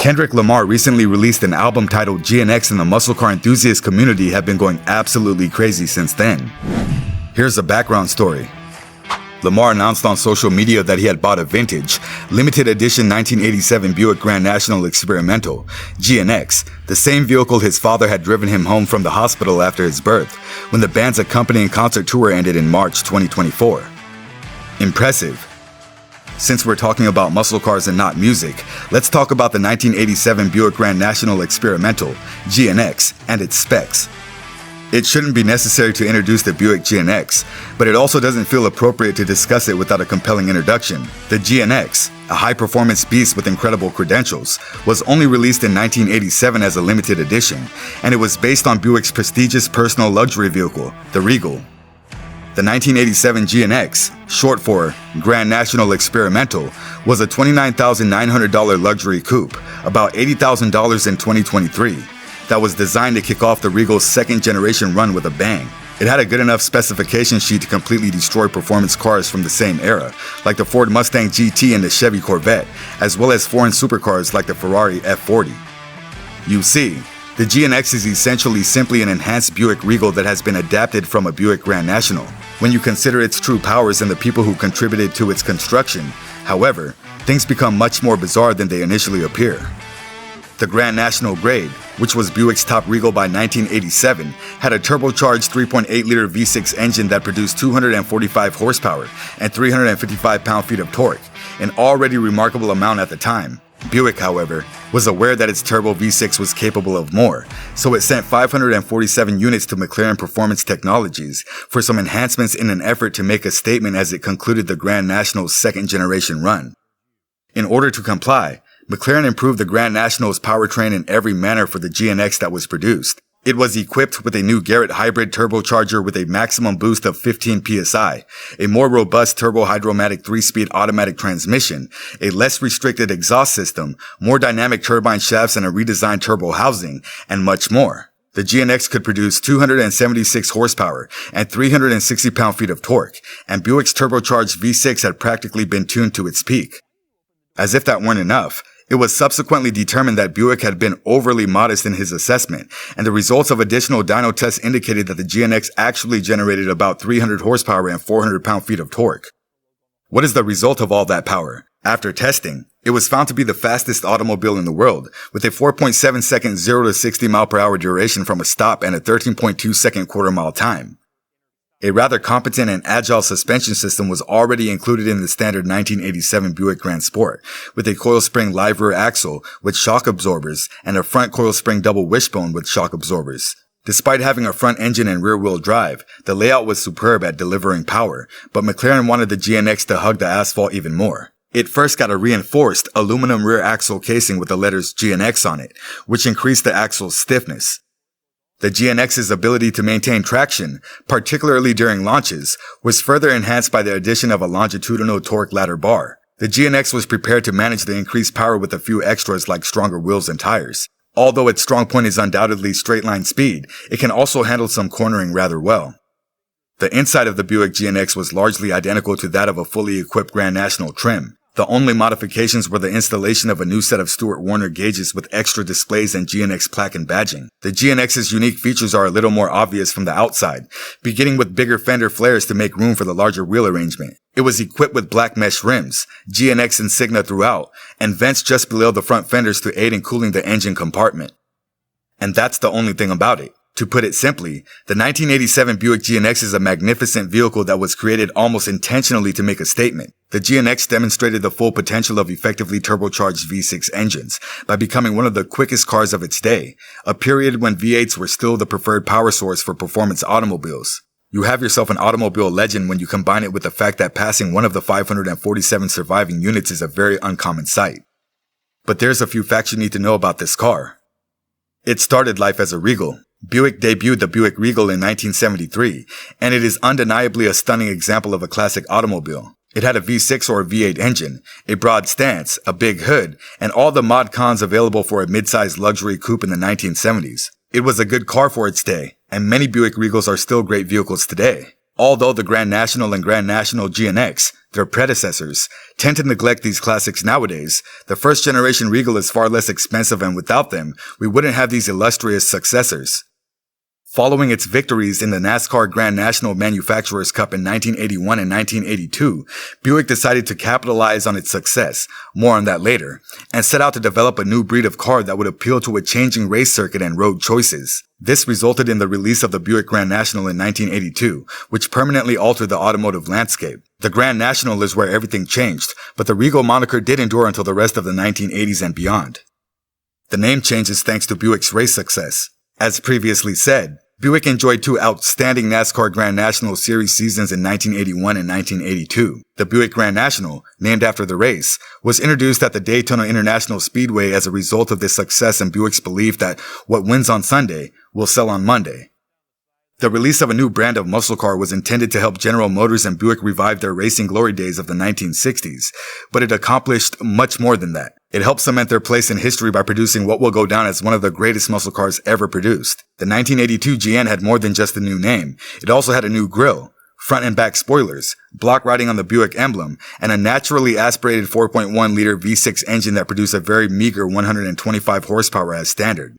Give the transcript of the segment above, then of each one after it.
Kendrick Lamar recently released an album titled GNX, and the muscle car enthusiast community have been going absolutely crazy since then. Here's a background story. Lamar announced on social media that he had bought a vintage, limited edition 1987 Buick Grand National Experimental, GNX, the same vehicle his father had driven him home from the hospital after his birth, when the band's accompanying concert tour ended in March 2024. Impressive. Since we're talking about muscle cars and not music, let's talk about the 1987 Buick Grand National Experimental, GNX, and its specs. It shouldn't be necessary to introduce the Buick GNX, but it also doesn't feel appropriate to discuss it without a compelling introduction. The GNX, a high-performance beast with incredible credentials, was only released in 1987 as a limited edition, and it was based on Buick's prestigious personal luxury vehicle, the Regal. The 1987 GNX, short for Grand National Experimental, was a $29,900 luxury coupe, about $80,000 in 2023. That was designed to kick off the Regal's second-generation run with a bang. It had a good enough specification sheet to completely destroy performance cars from the same era, like the Ford Mustang GT and the Chevy Corvette, as well as foreign supercars like the Ferrari F40. You see, the GNX is essentially simply an enhanced Buick Regal that has been adapted from a Buick Grand National. When you consider its true powers and the people who contributed to its construction, however, things become much more bizarre than they initially appear. The Grand National grade, which was Buick's top Regal by 1987, had a turbocharged 3.8-liter V6 engine that produced 245 horsepower and 355 pound-feet of torque, an already remarkable amount at the time. Buick, however, was aware that its turbo V6 was capable of more, so it sent 547 units to McLaren Performance Technologies for some enhancements in an effort to make a statement as it concluded the Grand National's second-generation run. In order to comply, McLaren improved the Grand National's powertrain in every manner for the GNX that was produced. It was equipped with a new Garrett hybrid turbocharger with a maximum boost of 15 psi, a more robust turbo-hydromatic 3-speed automatic transmission, a less restricted exhaust system, more dynamic turbine shafts and a redesigned turbo housing, and much more. The GNX could produce 276 horsepower and 360 pound-feet of torque, and Buick's turbocharged V6 had practically been tuned to its peak. As if that weren't enough, it was subsequently determined that Buick had been overly modest in his assessment, and the results of additional dyno tests indicated that the GNX actually generated about 300 horsepower and 400 pound-feet of torque. What is the result of all that power? After testing, it was found to be the fastest automobile in the world, with a 4.7 second 0 to 60 mile per hour duration from a stop and a 13.2 second quarter-mile time. A rather competent and agile suspension system was already included in the standard 1987 Buick Grand Sport, with a coil spring live rear axle with shock absorbers and a front coil spring double wishbone with shock absorbers. Despite having a front engine and rear-wheel drive, the layout was superb at delivering power, but McLaren wanted the GNX to hug the asphalt even more. It first got a reinforced aluminum rear axle casing with the letters GNX on it, which increased the axle's stiffness. The GNX's ability to maintain traction, particularly during launches, was further enhanced by the addition of a longitudinal torque ladder bar. The GNX was prepared to manage the increased power with a few extras like stronger wheels and tires. Although its strong point is undoubtedly straight-line speed, it can also handle some cornering rather well. The inside of the Buick GNX was largely identical to that of a fully equipped Grand National trim. The only modifications were the installation of a new set of Stewart Warner gauges with extra displays and GNX plaque and badging. The GNX's unique features are a little more obvious from the outside, beginning with bigger fender flares to make room for the larger wheel arrangement. It was equipped with black mesh rims, GNX insignia throughout, and vents just below the front fenders to aid in cooling the engine compartment. And that's the only thing about it. To put it simply, the 1987 Buick GNX is a magnificent vehicle that was created almost intentionally to make a statement. The GNX demonstrated the full potential of effectively turbocharged V6 engines by becoming one of the quickest cars of its day, a period when V8s were still the preferred power source for performance automobiles. You have yourself an automobile legend when you combine it with the fact that passing one of the 547 surviving units is a very uncommon sight. But there's a few facts you need to know about this car. It started life as a Regal. Buick debuted the Buick Regal in 1973, and it is undeniably a stunning example of a classic automobile. It had a V6 or V8 engine, a broad stance, a big hood, and all the mod cons available for a mid-sized luxury coupe in the 1970s. It was a good car for its day, and many Buick Regals are still great vehicles today. Although the Grand National and Grand National GNX, Their predecessors tend to neglect these classics nowadays. The first generation Regal is far less expensive, and without them, we wouldn't have these illustrious successors. Following its victories in the NASCAR Grand National Manufacturers Cup in 1981 and 1982, Buick decided to capitalize on its success, more on that later, and set out to develop a new breed of car that would appeal to a changing race circuit and road choices. This resulted in the release of the Buick Grand National in 1982, which permanently altered the automotive landscape. The Grand National is where everything changed, but the Regal moniker did endure until the rest of the 1980s and beyond. The name change is thanks to Buick's race success. As previously said, Buick enjoyed two outstanding NASCAR Grand National Series seasons in 1981 and 1982. The Buick Grand National, named after the race, was introduced at the Daytona International Speedway as a result of this success and Buick's belief that what wins on Sunday will sell on Monday. The release of a new brand of muscle car was intended to help General Motors and Buick revive their racing glory days of the 1960s, but it accomplished much more than that. It helped cement their place in history by producing what will go down as one of the greatest muscle cars ever produced. The 1982 GN had more than just a new name. It also had a new grille, front and back spoilers, block writing on the Buick emblem, and a naturally aspirated 4.1-liter V6 engine that produced a very meager 125 horsepower as standard.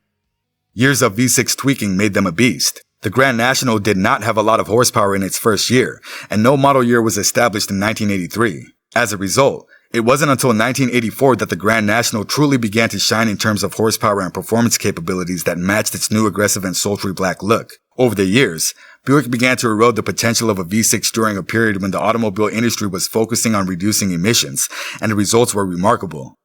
Years of V6 tweaking made them a beast. The Grand National did not have a lot of horsepower in its first year, and no model year was established in 1983. As a result, it wasn't until 1984 that the Grand National truly began to shine in terms of horsepower and performance capabilities that matched its new aggressive and sultry black look. Over the years, Buick began to erode the potential of a V6 during a period when the automobile industry was focusing on reducing emissions, and the results were remarkable.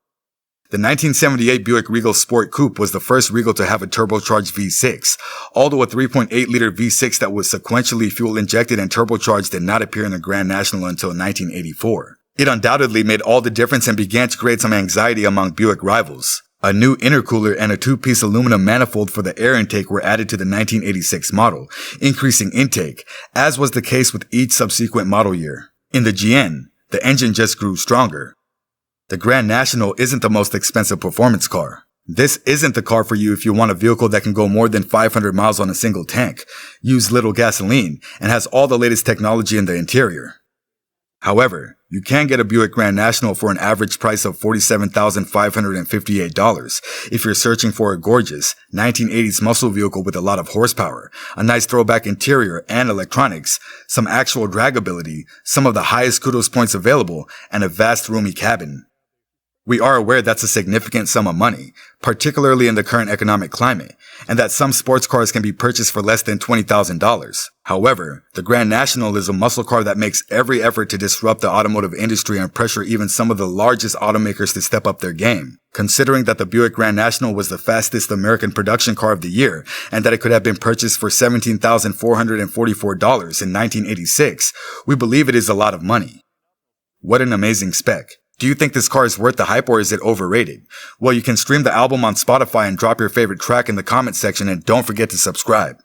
The 1978 Buick Regal Sport Coupe was the first Regal to have a turbocharged V6, although a 3.8-liter V6 that was sequentially fuel-injected and turbocharged did not appear in the Grand National until 1984. It undoubtedly made all the difference and began to create some anxiety among Buick rivals. A new intercooler and a two-piece aluminum manifold for the air intake were added to the 1986 model, increasing intake, as was the case with each subsequent model year. In the GN, the engine just grew stronger. The Grand National isn't the most expensive performance car. This isn't the car for you if you want a vehicle that can go more than 500 miles on a single tank, use little gasoline, and has all the latest technology in the interior. However, you can get a Buick Grand National for an average price of $47,558 if you're searching for a gorgeous 1980s muscle vehicle with a lot of horsepower, a nice throwback interior and electronics, some actual dragability, some of the highest kudos points available, and a vast roomy cabin. We are aware that's a significant sum of money, particularly in the current economic climate, and that some sports cars can be purchased for less than $20,000. However, the Grand National is a muscle car that makes every effort to disrupt the automotive industry and pressure even some of the largest automakers to step up their game. Considering that the Buick Grand National was the fastest American production car of the year, and that it could have been purchased for $17,444 in 1986, we believe it is a lot of money. What an amazing spec. Do you think this car is worth the hype, or is it overrated? Well, you can stream the album on Spotify and drop your favorite track in the comment section, and don't forget to subscribe.